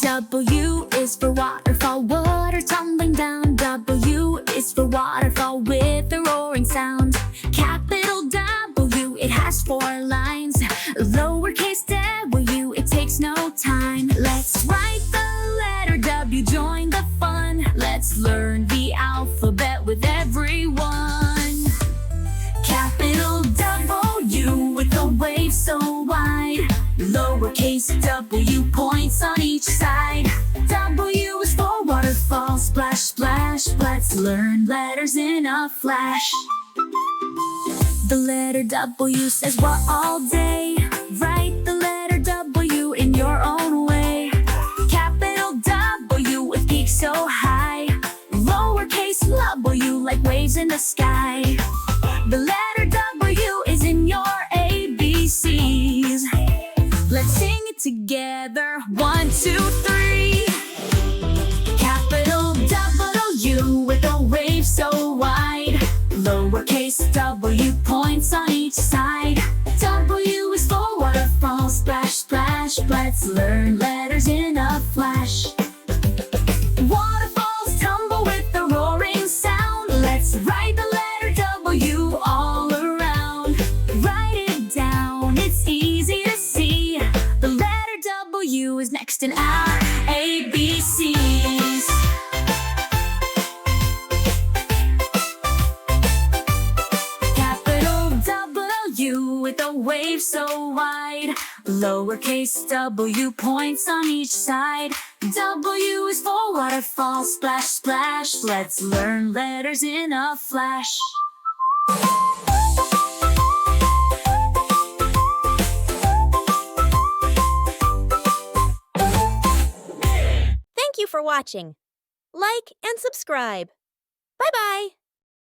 W is for waterfall, water tumbling down. W is for waterfall with a roaring sound. Capital W, it has 4 lines. Lowercase w, it takes no time. Let's write the letter W, join the fun. Let's learn the alphabet with everyone. Capital W with a wave so wide. Lowercase w, points on each side. W is for waterfall, splash, splash. Let's learn letters in a flash. The letter W says what all day. Write the letter W in your own way. Capital W with peak so high. Lowercase w like waves in the sky. The letter W is in your ABCs. Let's sing it together. 1, 2, 3. Capital W with a wave so wide. Lowercase w, points on each side. W is for waterfall, splash, splash. Let's learn letters in a flash. Waterfalls tumble with a roaring sound. Let's write the letter W all around. Write it down, it's easy to see. The letter W is next in our ABCs. With a wave so wide. Lowercase w, points on each side. W is for waterfall, splash, splash. Let's learn letters in a flash. Thank you for watching. Like and subscribe. Bye-bye.